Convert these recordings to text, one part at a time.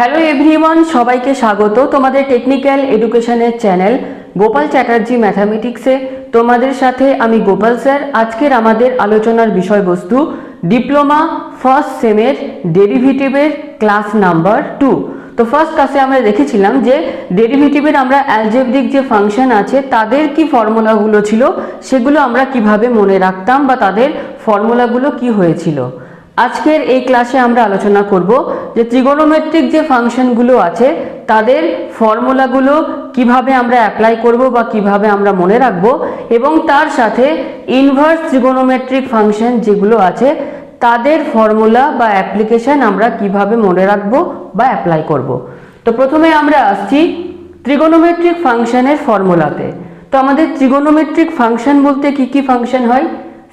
Hello everyone, সবাইকে স্বাগত তোমাদের টেকনিক্যাল এডুকেশনের চ্যানেল গোপাল চ্যাটার্জি ম্যাথামেটিক্সে। তোমাদের সাথে আমি গোপাল স্যার। আজকের আমাদের আলোচনার বিষয়বস্তু ডিপ্লোমা ফার্স্ট সেমের ডেরিভেটিভের ক্লাস নাম্বার 2। তো ফার্স্ট ক্লাসে আমরা দেখেছিলাম যে ডেরিভেটিভের আমরা অ্যালজেব্রিক যে ফাংশন আছে তাদের কি ফর্মুলাগুলো ছিল সেগুলো আমরা কিভাবে মনে রাখতাম বা তাদের ফর্মুলাগুলো কি হয়েছিল। আজকের এই ক্লাসে আমরা আলোচনা করব যে ত্রিগোনোমেট্রিক যে ফাংশনগুলো আছে তাদের ফর্মুলাগুলো কিভাবে আমরা অ্যাপ্লাই করব বা কিভাবে আমরা মনে রাখব, এবং তার সাথে ইনভার্স ত্রিগোনোমেট্রিক ফাংশন যেগুলো আছে তাদের ফর্মুলা বা অ্যাপ্লিকেশন আমরা কিভাবে মনে রাখব বা অ্যাপ্লাই করব। তো প্রথমে আমরা আসছি ত্রিগোনোমেট্রিক ফাংশনের ফর্মুলাতে। তো আমাদের ত্রিগোনোমেট্রিক ফাংশন বলতে কি কি ফাংশন হয়?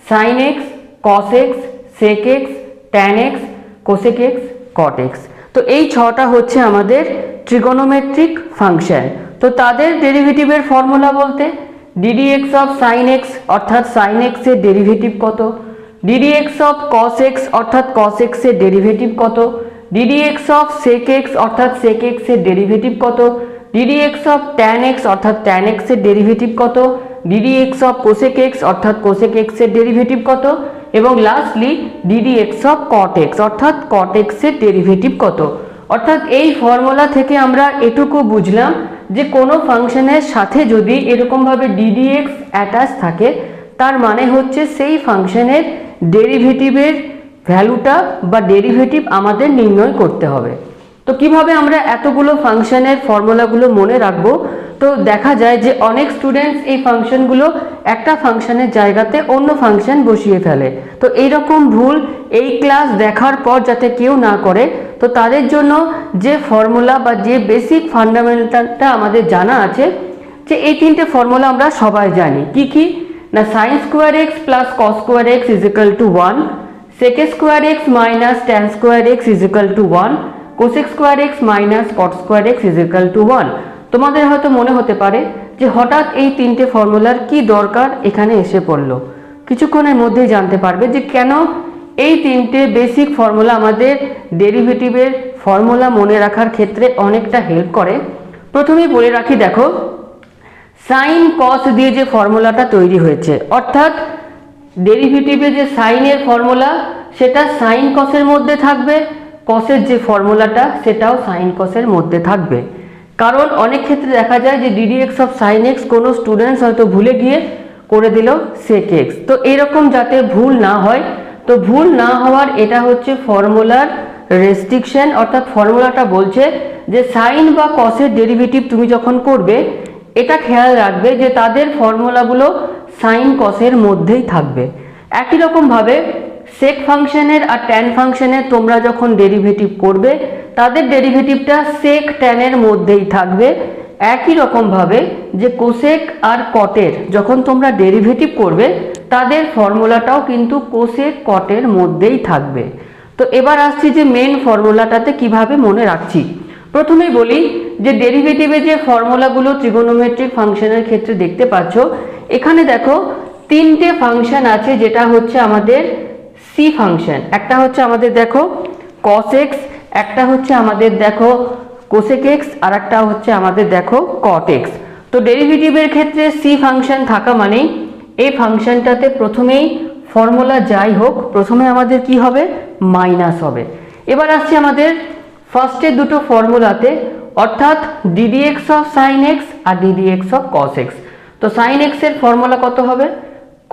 Sine x, cos x, sec x, tan x, cosec x, cot x. তো এই ছটা হচ্ছে আমাদের ট্রিগোনোমেট্রিক ফাংশন। তো তাদের ডেরিভেটিভের ফর্মুলা বলতে d d x of sine x অর্থাৎ সাইন এক্স এর ডেরিভেটিভ কত, d d x of cos x অর্থাৎ কস এক্স এর ডেরিভেটিভ কত, d d x of sec x অর্থাৎ সেক এক্স এর ডেরিভেটিভ কত, d d x of tan x অর্থাৎ ট্যান এক্স এর ডেরিভেটিভ কত, d d x of cosec x অর্থাৎ কোসেক এক্স এর ডেরিভেটিভ কত, এবং lastly d d x of cot x অর্থাৎ কট এক্স এর ডেরিভেটিভ কত। অর্থাৎ এই ফর্মুলা থেকে আমরা এটুকু বুঝলাম যে কোনো ফাংশনের সাথে যদি এরকমভাবে ডিডি এক্স অ্যাটাচ থাকে তার মানে হচ্ছে সেই ফাংশনের ডেরিভেটিভের ভ্যালুটা বা ডেরিভেটিভ আমাদের নির্ণয় করতে হবে। তো কিভাবে আমরা এতগুলো ফাংশনের ফর্মুলাগুলো মনে রাখবো? তো দেখা যায় যে অনেক স্টুডেন্টস এই ফাংশনগুলো একটা ফাংশনের জায়গাতে অন্য ফাংশন বসিয়ে ফেলে। তো এইরকম ভুল এই ক্লাস দেখার পর যাতে কেউ না করে, তো তাদের জন্য যে ফর্মুলা বা যে বেসিক ফান্ডামেন্টালটা আমাদের জানা আছে, যে এই তিনটে ফর্মুলা আমরা সবাই জানি। কি কি না, sine square x plus cos square x is equal to 1, sec square x minus tan square x is equal to 1, cosec square x minus cot square x is equal to 1। তোমাদের হয়তো মনে হতে পারে যে হঠাৎ এই তিনটে ফর্মুলার কি দরকার এখানে এসে পড়লো। কিছুক্ষণের মধ্যেই জানতে পারবে যে কেন এই তিনটে বেসিক ফর্মুলা আমাদের ডেরিভেটিভের ফর্মুলা মনে রাখার ক্ষেত্রে অনেকটা হেল্প করে। প্রথমেই বলে রাখি, দেখো সাইন কস দিয়ে যে ফর্মুলাটা তৈরি হয়েছে, অর্থাৎ ডেরিভেটিভে যে সাইনের ফর্মুলা সেটা সাইন কসের মধ্যে থাকবে, কসের যে ফর্মুলাটা সেটাও সাইন কসের মধ্যে থাকবে। কারণ অনেক ক্ষেত্রে দেখা যায় যে DD x of sine x কোনো স্টুডেন্টস হয়তো ভুলে গিয়ে করে দিল সেক এক্স। তো এরকম যাতে ভুল না হয়, তো ভুল না হওয়ার এটা হচ্ছে ফর্মুলার রেস্ট্রিকশন। অর্থাৎ ফর্মুলাটা বলছে যে সাইন বা কসের ডেরিভেটিভ তুমি যখন করবে এটা খেয়াল রাখবে যে তাদের ফর্মুলাগুলো সাইন কসের মধ্যেই থাকবে। একই রকমভাবে সেক ফাংশনের আর ট্যান ফাংশনের তোমরা যখন ডেরিভেটিভ করবে তাদের ডেরিভেটিভটা সেক ট্যানের মধ্যেই থাকবে। একই রকমভাবে যে কোসেক আর কটের যখন তোমরা ডেরিভেটিভ করবে তাদের ফর্মুলাটাও কিন্তু কোসেক কটের মধ্যেই থাকবে। তো এবার আসছি যে মেন ফর্মুলাটাতে কিভাবে মনে রাখছি। প্রথমেই বলি যে ডেরিভেটিভে যে ফর্মুলাগুলো ত্রিগোনোমেট্রিক ফাংশনের ক্ষেত্রে দেখতে পাচ্ছ, এখানে দেখো তিনটে ফাংশন আছে, যেটা হচ্ছে আমাদের সি ফাংশন, একটা হচ্ছে আমাদের দেখো কস এক্স, একটা হচ্ছে আমাদের দেখো কোসেক এক্স, আর একটা হচ্ছে আমাদের দেখো কট এক্স। তো ডেরিভেটিভের ক্ষেত্রে সি ফাংশন থাকা মানেই এই ফাংশনটাতে প্রথমেই ফর্মুলা যাই হোক প্রথমে আমাদের কি হবে? মাইনাস হবে। এবার আসছে আমাদের ফার্স্টের দুটো ফর্মুলাতে, অর্থাৎ d d x of sine x আর d d x of cos x. তো সাইন এক্স এর ফর্মুলা কত হবে?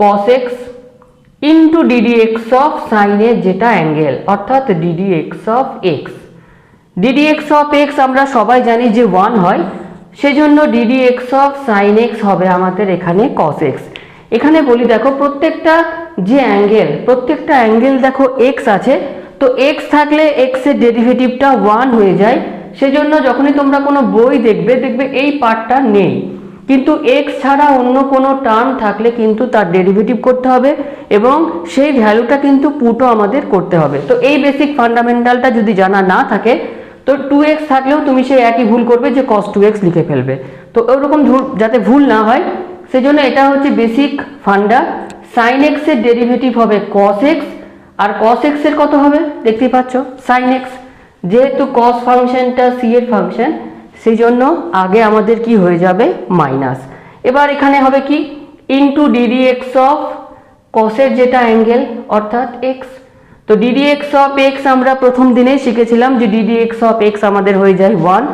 Cos x into d d x of সাইনের যেটা অ্যাঙ্গেল, অর্থাৎ d d x of x. D d x of x আমরা সবাই জানি যে 1 হয়, সেজন্য d d x of sine x হবে আমাদের এখানে কস এক্স। এখানে বলি দেখো প্রত্যেকটা যে অ্যাঙ্গেল, প্রত্যেকটা অ্যাঙ্গেল দেখো এক্স আছে, তো এক্স থাকলে এক্স এর ডেরিভেটিভটা 1 হয়ে যায়। সেজন্য যখনই তোমরা কোনো বই দেখবে দেখবে এই পার্টটা নেই, কিন্তু এক্স ছাড়া অন্য কোনো টার্ম থাকলে কিন্তু তার ডেরিভেটিভ করতে হবে এবং সেই ভ্যালুটা কিন্তু পুটও আমাদের করতে হবে। তো এই বেসিক ফান্ডামেন্টালটা যদি জানা না থাকে তো 2x থাকলেও তুমি সেই একই ভুল করবে যে cos 2x লিখে ফেলবে। তো ওরকম যাতে ভুল না হয় সেজন্য এটা হচ্ছে বেসিক ফান্ডা। sin x এর ডেরিভেটিভ হবে cos x, আর cos x এর কত হবে দেখতেই পাচ্ছ sin x। যেহেতু কস ফাংশনটা সি এর ফাংশন, সেই জন্য আগে আমাদের কি হয়ে যাবে মাইনাস। এবার এখানে হবে কি ইন্টু ডিডি এক্স অফ কসের যেটা অ্যাঙ্গেল অর্থাৎ এক্স। তো ডিডি এক্স অফ এক্স আমরা প্রথম দিনেই শিখেছিলাম যে ডিডি এক্স অফ এক্স আমাদের হয়ে যায় 1।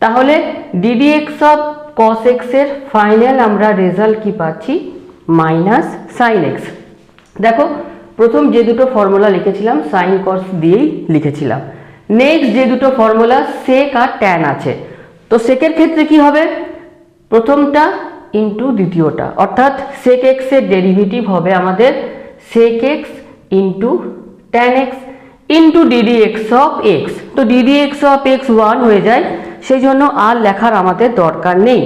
তাহলে DD x of cos x এর ফাইনাল আমরা রেজাল্ট কি পাচ্ছি মাইনাস সাইন এক্স। দেখো প্রথম যে দুটো ফর্মুলা লিখেছিলাম সাইন কস দিয়েই লিখেছিলাম। নেক্সট যে দুটো ফর্মুলা সেক আর ট্যান আছে, তো সেকের ক্ষেত্রে কি হবে প্রথমটা ইন্টু দ্বিতীয়টা, অর্থাৎ সেক এক্স এর ডেরিভেটিভ হবে আমাদের sec x into tan x into d d x of x. তো ডিডি এক্স অফ এক্স 1 হয়ে যায়, সেই জন্য আর লেখার আমাদের দরকার নেই।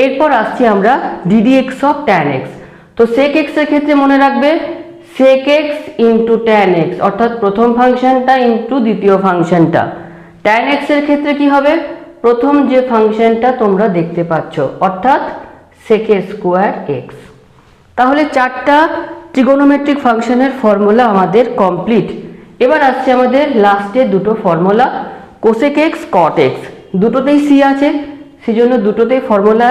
এরপর আসছি আমরা d d x of tan x. তো সেক এক্স এর ক্ষেত্রে মনে রাখবে sec x into tan x, অর্থাৎ প্রথম ফাংশনটা ইন্টু দ্বিতীয় ফাংশনটা। ট্যান এক্স এর ক্ষেত্রে কি হবে প্রথম যে ফাংশনটা তোমরা দেখতে পাচ্ছ অর্থাৎ সেক স্কোয়ার এক্স। তাহলে চারটা ট্রিগোনোমেট্রিক ফাংশনের ফর্মুলা আমাদের কমপ্লিট। এবার আসছে আমাদের লাস্টের দুটো formula cosec x cot x. দুটোতেই সি আছে, সেজন্য দুটোতেই ফর্মুলা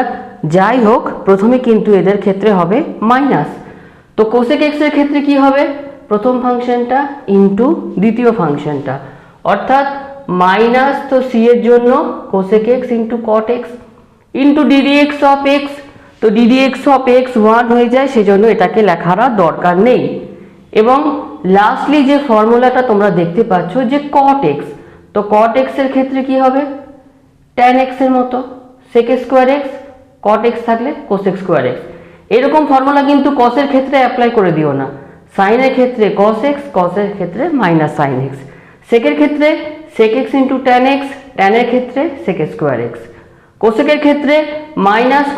যাই হোক প্রথমে কিন্তু এদের ক্ষেত্রে হবে মাইনাস। তো কোসেক এক্স এর ক্ষেত্রে কি হবে প্রথম ফাংশনটা ইন্টু দ্বিতীয় ফাংশনটা, অর্থাৎ মাইনাস তো সি এর জন্য cosec x into cot x into d d x of x. তো ডিডি এক্স অফ এক্স 1 হয়ে যায়, সেজন্য এটাকে লেখার আর দরকার নেই। এবং লাস্টলি যে ফর্মুলাটা তোমরা দেখতে পাচ্ছ যে কট এক্স, তো কট এক্স এর ক্ষেত্রে কি হবে ট্যান এক্স এর মতো sec square x, cot x থাকলে কোসেক স্কোয়ার এক্স। এরকম ফর্মুলা কিন্তু কসের ক্ষেত্রে অ্যাপ্লাই করে দিও না, সাইনের ক্ষেত্রে কস এক্স, কসের ক্ষেত্রে মাইনাস সাইন এক্স, সেকের ক্ষেত্রে sec x into tan x, ট্যানের ক্ষেত্রে সেক স্কোয়ার এক্স, কোসেকের ক্ষেত্রে minus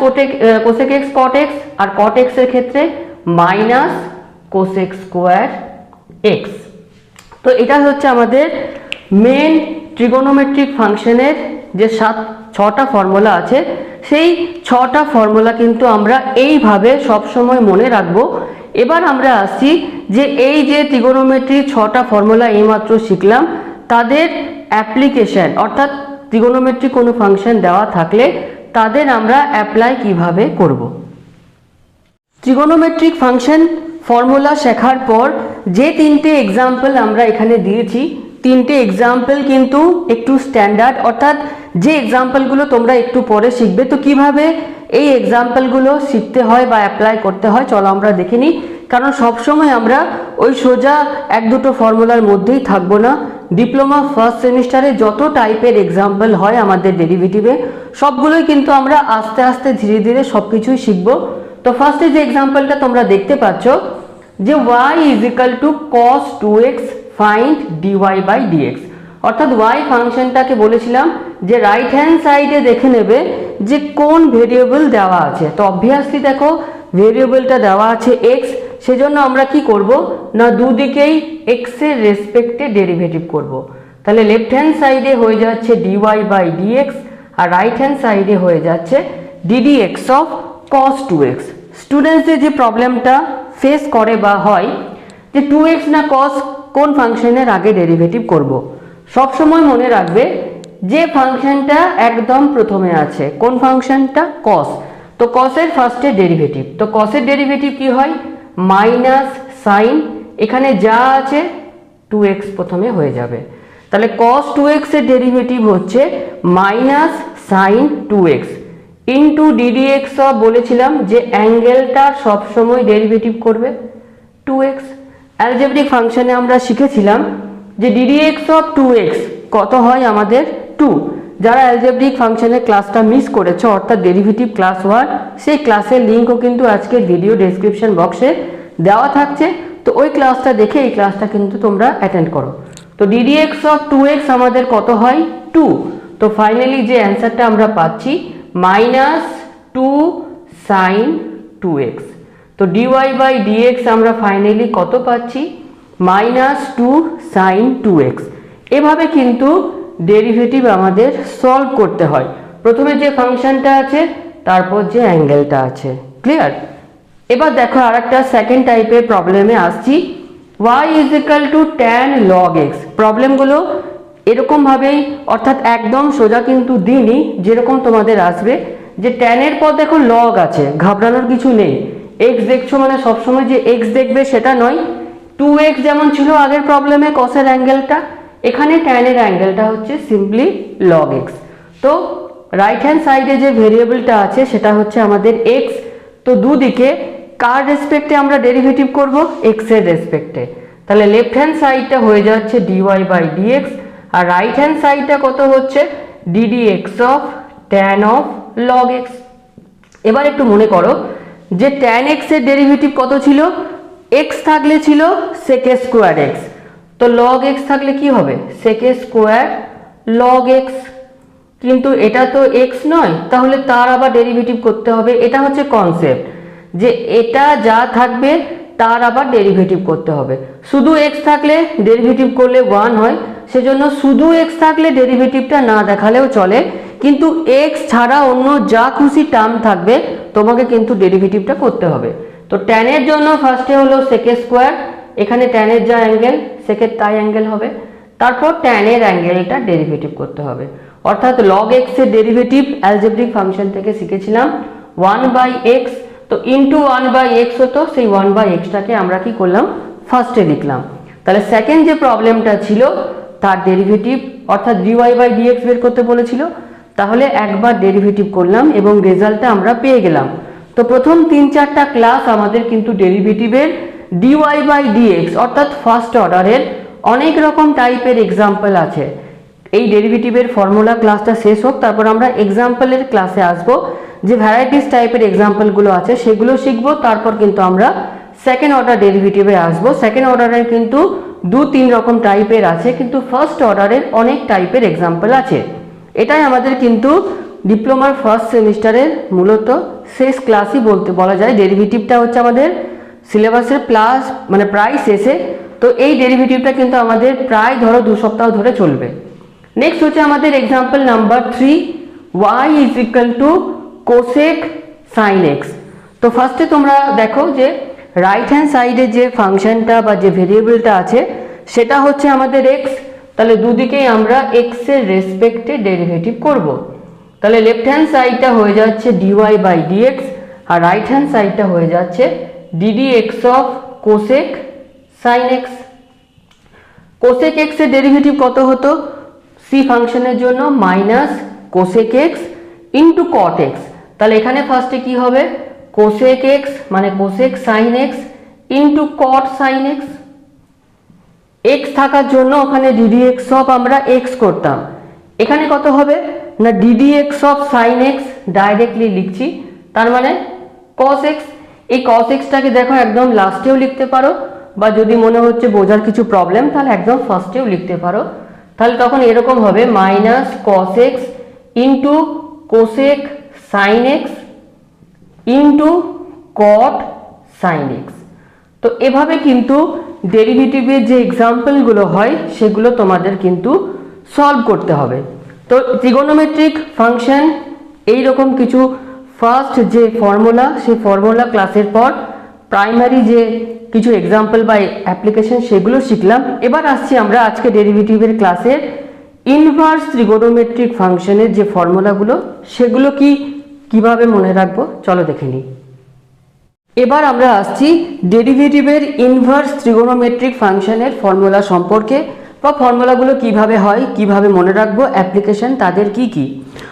cosec x cot x, আর কট এক্স এর ক্ষেত্রে মাইনাস কোসেক স্কোয়ার এক্স। তো এটা হচ্ছে আমাদের মেন ট্রিগোনোমেট্রিক ফাংশনের যে 6টা ফর্মুলা আছে, সেই 6টা ফর্মুলা কিন্তু আমরা এইভাবে সবসময় মনে রাখবো। এবার আমরা আসছি যে এই যে ট্রিগোনোমেট্রির 6টা ফর্মুলা এইমাত্র শিখলাম তাদের অ্যাপ্লিকেশন, অর্থাৎ ট্রিগোনোমেট্রিক কোনো ফাংশন দেওয়া থাকলে তাদের আমরা অ্যাপ্লাই কিভাবে করব। ট্রিগোনোমেট্রিক ফাংশন ফর্মুলা শেখার পর যে 3টে এক্সাম্পল আমরা এখানে দিয়েছি, 3টে এক্সাম্পল কিন্তু একটু স্ট্যান্ডার্ড, অর্থাৎ যে এক্সাম্পলগুলো তোমরা একটু পরে শিখবে। তো কিভাবে এই এক্সাম্পলগুলো শিখতে হয় বা অ্যাপ্লাই করতে হয় চলো আমরা দেখে নিই। কারণ সবসময় আমরা ওই সোজা 1-2টো ফর্মুলার মধ্যেই থাকবো না। ডিপ্লোমা ফার্স্ট সেমিস্টারে যত টাইপের এক্সাম্পল হয় আমাদের ডেরিভেটিভে, সবগুলোই কিন্তু আমরা আস্তে আস্তে ধীরে ধীরে সব কিছুই শিখবো। তো ফার্স্টে যে এক্সাম্পলটা তোমরা দেখতে পাচ্ছ যে y is equal to cos 2x find dy by dx, অর্থাৎ y ফাংশনটাকে বলেছিলাম যে রাইট হ্যান্ড সাইডে দেখে নেবে যে কোন ভেরিয়েবল দেওয়া আছে। তো অবভিয়াসলি দেখো ভেরিয়েবলটা দেওয়া আছে x, সেজন্য আমরা কি করব না দুদিকেই x এর রেসপেক্টে ডেরিভেটিভ করব। তাহলে লেফট হ্যান্ড সাইডে হয়ে যাচ্ছে dy বাই dx আর রাইট হ্যান্ড সাইডে হয়ে যাচ্ছে ddx অফ cos 2x। স্টুডেন্টসদের যে প্রবলেমটা ফেস করে বা হয় যে 2x না cos কোন ফাংশনের আগে ডেরিভেটিভ করব, সব সময় মনে রাখবে যে ফাংশনটা একদম প্রথমে আছে কোন ফাংশনটা cos, তো cos এর ফার্স্টে ডেরিভেটিভ, তো cos এর ডেরিভেটিভ কি হয় মাইনাস সাইন, এখানে যা আছে 2x প্রথমে হয়ে যাবে। তাহলে cos 2x এর ডেরিভেটিভ হচ্ছে minus sine 2x into ddx of বলেছিলাম যে অ্যাঙ্গেলটা সবসময় ডেরিভেটিভ করবে 2x। অ্যালজেব্রিক ফাংশনে আমরা শিখেছিলাম যে ddx অফ 2x কত হয় আমাদের 2। যারা অ্যালজেব্রিক ফাংশনের ক্লাসটা মিস করেছো অর্থাৎ ডেরিভেটিভ ক্লাস 1, সেই ক্লাসের লিঙ্কও কিন্তু আজকের ভিডিও ডেসক্রিপশন বক্সে দেওয়া থাকছে, তো ওই ক্লাসটা দেখে এই ক্লাসটা কিন্তু তোমরা অ্যাটেন্ড করো। তো ddx অফ 2x আমাদের কত হয় 2। তো ফাইনালি যে অ্যান্সারটা আমরা পাচ্ছি মাইনাস 2 সাইন 2x। তো dy বাই dx আমরা ফাইনালি কত পাচ্ছি মাইনাস 2 সাইন 2x। এভাবে কিন্তু ডেরিভেটিভ আমাদের সলভ করতে হয়, প্রথমে যে ফাংশনটা আছে তারপর যে অ্যাঙ্গেলটা আছে। ক্লিয়ার? এবার দেখো আরেকটা সেকেন্ড টাইপের প্রবলেমে আসছি, y is equal two tan log x। প্রবলেমগুলো এরকমভাবেই, অর্থাৎ একদম সোজা কিন্তু দিইনি, যেরকম তোমাদের আসবে যে ট্যানের পর দেখো লগ আছে, ঘাবড়ানোর কিছু নেই। এক্স দেখছো মানে সবসময় যে এক্স দেখবে সেটা নয়। 2x যেমন ছিল আগের প্রবলেমে কসের অ্যাঙ্গেলটা, এখানে ট্যানের অ্যাঙ্গেলটা হচ্ছে সিম্পলি লগ এক্স। তো রাইট হ্যান্ড সাইডে যে ভেরিয়েবলটা আছে সেটা হচ্ছে আমাদের এক্স। তো দুদিকে কার রেসপেক্টে আমরা ডেরিভেটিভ করব? এক্স এর রেসপেক্টে। তাহলে লেফট হ্যান্ড সাইডটা হয়ে যাচ্ছে ডিওয়াই বাই ডিএক্স, আর রাইট হ্যান্ড সাইডটা কত হচ্ছে? D d x of tan of log x. এবার একটু মনে করো যে ট্যান এক্স এর ডেরিভেটিভ কত ছিল? এক্স থাকলে ছিল সেকে স্কোয়ার এক্স, তো লগ এক্স থাকলে কি হবে? সেকে স্কোয়ার লগ এক্স। কিন্তু এটা তো এক্স নয়, তাহলে তার আবার ডেরিভেটিভ করতে হবে। এটা হচ্ছে কনসেপ্ট, যে এটা যা থাকবে তার আবার ডেরিভেটিভ করতে হবে। শুধু এক্স থাকলে ডেরিভেটিভ করলে 1 হয়, সেজন্য শুধু এক্স থাকলে ডেরিভেটিভটা না দেখালেও চলে, কিন্তু এক্স ছাড়া অন্য যা খুশি টার্ম থাকবে তোমাকে কিন্তু ডেরিভেটিভটা করতে হবে। তো ট্যানের জন্য ফার্স্টে হলো সেকে স্কোয়ার, এখানে ট্যানের যা অ্যাঙ্গেল সেকের তাই অ্যাঙ্গেল হবে, তারপর ট্যানের অ্যাঙ্গেলটা ডেরিভেটিভ করতে হবে। অর্থাৎ লগ এক্স এর ডেরিভেটিভ অ্যালজেব্রিক ফাংশন থেকে শিখেছিলাম 1/x, তো ইন্টু 1/x হতো, সেই 1/xটাকে আমরা কি করলাম? ফার্স্টে লিখলাম। তাহলে সেকেন্ড যে প্রবলেমটা ছিল তার ডেরিভেটিভ অর্থাৎ ডিওয়াই বাই ডিএক্স বের করতে বলেছিল, তাহলে একবার ডেরিভেটিভ করলাম এবং রেজাল্টটা আমরা পেয়ে গেলাম। তো প্রথম 3-4টা ক্লাস আমাদের কিন্তু ডেরিভেটিভের ডিওয়াই বাই ডিএক্স অর্থাৎ ফার্স্ট অর্ডারের অনেক রকম টাইপের এক্সাম্পল আছে। এই ডেরিভেটিভের ফর্মুলা ক্লাসটা শেষ হোক, তারপর আমরা এক্সাম্পলের ক্লাসে আসবো, যে ভ্যারাইটিস টাইপের এক্সাম্পলগুলো আছে সেগুলো শিখবো। তারপর কিন্তু আমরা সেকেন্ড অর্ডার ডেরিভেটিভে আসবো। সেকেন্ড অর্ডারের কিন্তু 2-3 রকম টাইপের আছে, কিন্তু ফার্স্ট অর্ডারের অনেক টাইপের এক্সাম্পল আছে। এটাই আমাদের কিন্তু ডিপ্লোমার ফার্স্ট সেমিস্টারের মূলত শেষ ক্লাসই বলা যায়। ডেরিভেটিভটা হচ্ছে আমাদের সিলেবাসের প্লাস মানে প্রায় শেষে, তো এই ডেরিভেটিভটা কিন্তু আমাদের প্রায় ধরো 2 সপ্তাহ ধরে চলবে। নেক্সট হচ্ছে আমাদের example number 3, y is equal two cosec sine x. তো ফার্স্টে তোমরা দেখো যে রাইট হ্যান্ড সাইডে যে ফাংশনটা বা যে ভেরিয়েবলটা আছে সেটা হচ্ছে আমাদের এক্স। তাহলে দুদিকেই আমরা এক্স এর রেসপেক্টে ডেরিভেটিভ করব। তাহলে লেফট হ্যান্ড সাইডটা হয়ে যাচ্ছে ডিওয়াই বাই ডিএক্স, আর রাইট হ্যান্ড সাইডটা হয়ে যাচ্ছে d d x of cosec sine x. Cosec x এর ডেরিভেটিভ কত হতো? সি ফাংশনের জন্য minus cosec x into cot x. তাহলে এখানে ফার্স্টে কি হবে? কোসেক এক্স মানে cosec sine x into cot sine x. X থাকার জন্য ওখানে ডিডি এক্স অফ আমরা এক্স করতাম, এখানে কত হবে না d d x of sine x directly লিখছি, তার মানে কস এক্স। এই কস এক্সটাকে দেখো একদম লাস্টেও লিখতে পারো, বা যদি মনে হচ্ছে বোঝার কিছু প্রবলেম তাহলে একদম ফার্স্টেও লিখতে পারো। তাহলে তখন এরকম হবে minus cos x into cosec sine x into cot sine x. তো এভাবে কিন্তু ডেরিভেটিভের যে এক্সাম্পলগুলো হয় সেগুলো তোমাদের কিন্তু সলভ করতে হবে। তো ট্রিগোনোমেট্রিক ফাংশন এইরকম কিছু ফার্স্ট যে ফর্মুলা, সেই ফর্মুলা ক্লাসের পর প্রাইমারি যে কিছু এক্সাম্পল বা অ্যাপ্লিকেশন সেগুলো শিখলাম। এবার আসছি আমরা আজকে ডেরিভেটিভের ক্লাসের ইনভার্স ট্রিগোনোমেট্রিক ফাংশনের যে ফর্মুলাগুলো সেগুলো কিভাবে মনে রাখবো চলো দেখে নিই। এবার আমরা আসছি ডেরিভেটিভের ইনভার্স ট্রিগোনোমেট্রিক ফাংশনের ফর্মুলা সম্পর্কে, বা ফর্মুলাগুলো কিভাবে হয়, কিভাবে মনে রাখবো, অ্যাপ্লিকেশন তাদের কি কি।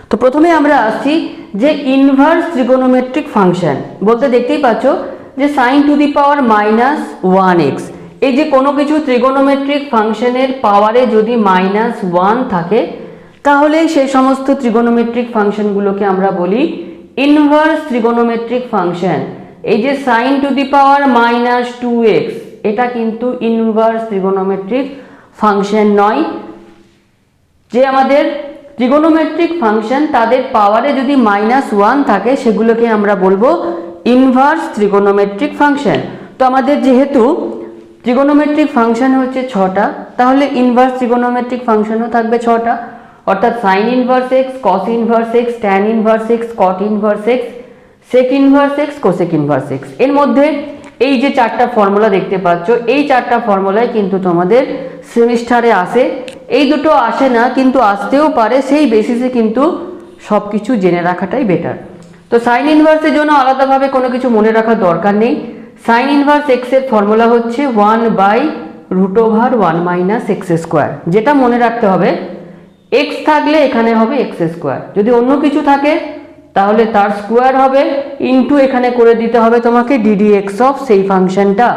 তো প্রথমে আমরা আসছি যে ইনভার্স ট্রিগোনোমেট্রিক ফাংশন বলতে দেখতেই পাচ্ছ যে sine to the power minus 1x। এই যে কোনো কিছু ট্রিগোনোমেট্রিক ফাংশনের পাওয়ারে যদি -1 থাকে তাহলে সেই সমস্ত ট্রিগোনোমেট্রিক ফাংশনগুলোকে আমরা বলি ইনভার্স ট্রিগোনোমেট্রিক ফাংশন। এই যে sine to the power -2x এটা কিন্তু ইনভার্স ট্রিগোনোমেট্রিক ফাংশন নয়। যে আমাদের ট্রিগোনোমেট্রিক ফাংশন তাদের পাওয়ারে যদি -1 থাকে সেগুলোকে আমরা বলবো ইনভার্স ট্রিগোনোমেট্রিক ফাংশন। তো আমাদের যেহেতু ট্রিগোনোমেট্রিক ফাংশন হচ্ছে 6টা, তাহলে ইনভার্স ট্রিগোনোমেট্রিক ফাংশনও থাকবে 6টা, অর্থাৎ sine inverse x, cos inverse x, tan inverse x, cot inverse x, sec inverse x, cosec inverse x. এর মধ্যে এই যে 4টা ফর্মুলা দেখতে পাচ্ছ, এই 4টা ফর্মুলাই কিন্তু তোমাদের সেমিস্টারে আসে। এই দুটো আসে না, কিন্তু আসতেও পারে, সেই বেসিসে কিন্তু সব কিছু জেনে রাখাটাই বেটার। তো সাইন ইনভার্সের জন্য আলাদাভাবে কোনো কিছু মনে রাখার দরকার নেই। সাইন ইনভার্স এক্স এর ফর্মুলা হচ্ছে 1/√1 - যেটা মনে রাখতে হবে, এক্স থাকলে এখানে হবে এক্স স্কোয়ার, যদি অন্য কিছু থাকে তাহলে তার স্কোয়ার হবে, ইনটু এখানে করে দিতে হবে তোমাকে ডিডি এক্স অফ সেই ফাংশনটা।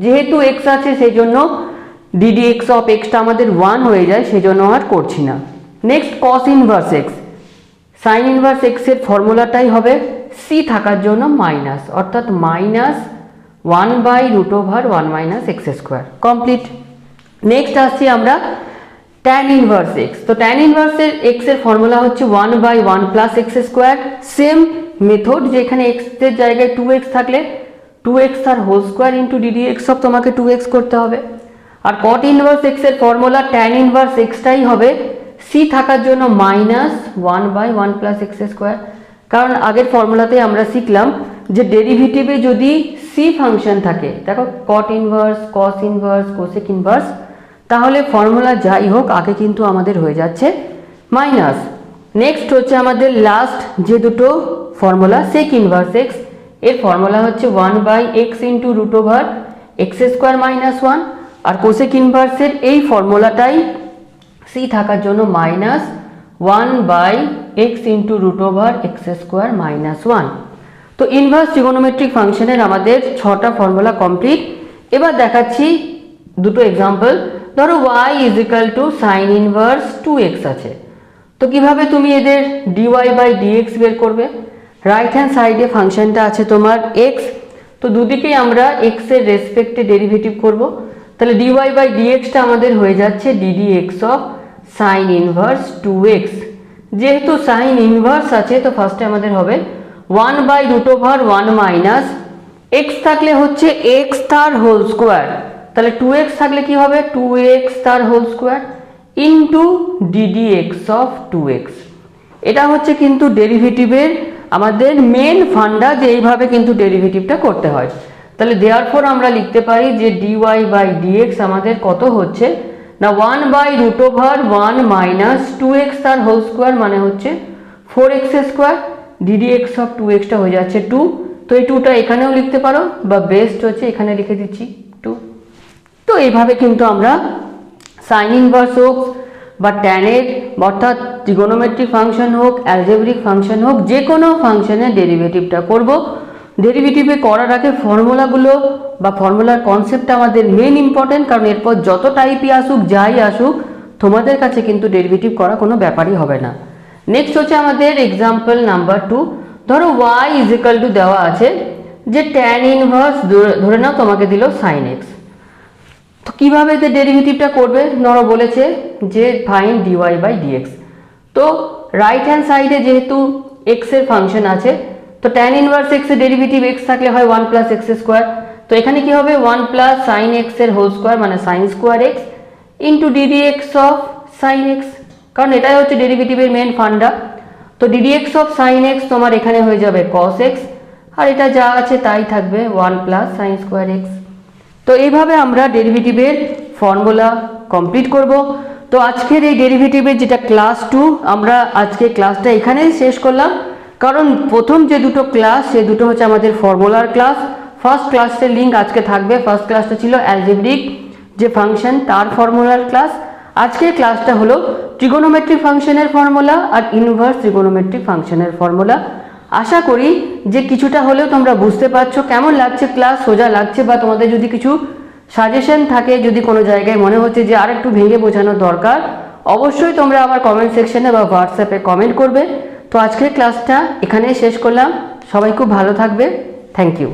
যেহেতু এক্স আছে সেই জন্য ডিডি এক্স অফ এক্সটা আমাদের 1 হয়ে যায়, সেই জন্য আর করছি না। নেক্সট কস inverse x, sign inverse x এর ফর্মুলাটাই হবে সি থাকার জন্য মাইনাস, অর্থাৎ -1/√1 - কমপ্লিট। নেক্সট আসছি আমরা ট্যান ইনভার্স এক্স। তো ট্যান ইনভার্স এক্স এর ফর্মুলা হচ্ছে 1/1 + সেম মেথড, যেখানে এক্স এর জায়গায় 2x থাকলে 2x তার whole square into d d x of তোমাকে 2x করতে হবে। আর কট ইনভার্স এক্স এর ফর্মুলা ট্যান ইনভার্স এক্সটাই হবে সি থাকার জন্য -1/1 + কারণ আগের ফর্মুলাতে আমরা শিখলাম যে ডেরিভেটিভে যদি সি ফাংশন থাকে, দেখো কট inverse, cos inverse, cosec inverse, তাহলে ফর্মুলা যাই হোক আগে কিন্তু আমাদের হয়ে যাচ্ছে মাইনাস। নেক্সট হচ্ছে আমাদের লাস্ট যে দুটো ফর্মুলা, সেক ইনভার্স এক্স এর ফর্মুলা হচ্ছে 1/x × √x² - 1, আর কোসেক ইনভার্সের এই ফর্মুলাটাই সি থাকার জন্য -1/x × √x² - 1। তো ইনভার্স ট্রিগোনোমেট্রিক ফাংশনের আমাদের 6টা ফর্মুলা কমপ্লিট। এবার দেখাচ্ছি দুটো এক্সাম্পল। ধরো y = sin ইনভার্স 2x আছে, তো কিভাবে তুমি এদের dy/dx বের করবে? রাইট হ্যান্ড সাইডে ফাংশনটা আছে তোমার x, তো দুদিকেই আমরা x এর রেসপেক্টে ডেরিভেটিভ করব, তাহলে dy/dxটা আমাদের হয়ে যাচ্ছে ddx of sin inverse 2x। যেহেতু sin ইনভার্স আছে তো ফার্স্টে আমাদের হবে 1/√1 - x থাকলে হচ্ছে x তার হোল স্কোয়ার, তাহলে 2x থাকলে কি হবে 2x তার whole square into ddx of 2x। এটা হচ্ছে কিন্তু ডেরিভেটিভের আমাদের মেন ফান্ডা, যে এইভাবে কিন্তু ডেরিভেটিভটা করতে হয়। তাহলে দেয়ারফর আমরা লিখতে পারি যে dy/dx আমাদের কত হচ্ছে না 1/√1 - 2x তার হোল স্কোয়ার, মানে হচ্ছে 4x², ddx অফ 2xটা হয়ে যাচ্ছে 2, তো এই 2টা এখানেও লিখতে পারো, বা বেস্ট হচ্ছে এখানে লিখে দিচ্ছি 2। তো এইভাবে কিন্তু আমরা সাইন ইনভার্স হোক বা ট্যানের, অর্থাৎ ট্রিগোনোমেট্রিক ফাংশন হোক, অ্যালজেব্রিক ফাংশন হোক, যে কোনো ফাংশনের ডেরিভেটিভটা করব। ডেরিভেটিভে করার আগে ফর্মুলাগুলো বা ফর্মুলার কনসেপ্টটা আমাদের মেন ইম্পর্টেন্ট, কারণ এরপর যত টাইপই আসুক যাই আসুক তোমাদের কাছে কিন্তু ডেরিভেটিভ করা কোনো ব্যাপারই হবে না। নেক্সট হচ্ছে আমাদের এক্সাম্পল নাম্বার 2। ধরো y = দেওয়া আছে যে ট্যান ইনভার্স, ধরে নাও তোমাকে দিল sin x, তো কিভাবে এদের ডেরিভেটিভটা করবে? ধরো বলেছে যে ফাইন্ড dy/dx, তো রাইট হ্যান্ড সাইডে যেহেতু x এর ফাংশন আছে, তো ট্যান ইনভার্স x এর ডেরিভেটিভ x থাকলে হয় 1 + x², তো এখানে কি হবে 1 + sin x এর হোল স্কোয়ার, মানে sin² x into ddx of sin x, কারণ এটাই হচ্ছে ডেরিভেটিভের মেন ফান্ডা। তো ddx অফ sin x তোমার এখানে হয়ে যাবে cos x, আর এটা যা আছে তাই থাকবে 1 + sin² x। তো এইভাবে আমরা ডেরিভেটিভের ফর্মুলা কমপ্লিট করব। তো আজকের এই ডেরিভেটিভের যেটা ক্লাস 2, আমরা আজকে ক্লাসটা এখানেই শেষ করলাম, কারণ প্রথম যে দুটো ক্লাস সে দুটো হচ্ছে আমাদের ফর্মুলার ক্লাস। ফার্স্ট ক্লাসের লিঙ্ক আজকে থাকবে, ফার্স্ট ক্লাসটা ছিল অ্যালজেব্রিক যে ফাংশন তার ফর্মুলার ক্লাস। আজকের ক্লাসটা হলো ট্রিগোনোমেট্রিক ফাংশনের ফর্মুলা আর ইনভার্স ট্রিগোনোমেট্রিক ফাংশনের ফর্মুলা। আশা করি যে কিছুটা হলেও তোমরা বুঝতে পারছো। কেমন লাগছে ক্লাস? সোজা লাগছে? বা তোমাদের যদি কিছু সাজেশন থাকে, যদি কোনো জায়গায় মনে হচ্ছে যে আর একটু ভেঙে বোঝানোর দরকার, অবশ্যই তোমরা আমার কমেন্ট সেকশনে বা হোয়াটসঅ্যাপে কমেন্ট করবে। তো আজকের ক্লাসটা এখানেই শেষ করলাম। সবাই খুব ভালো থাকবে। Thank you.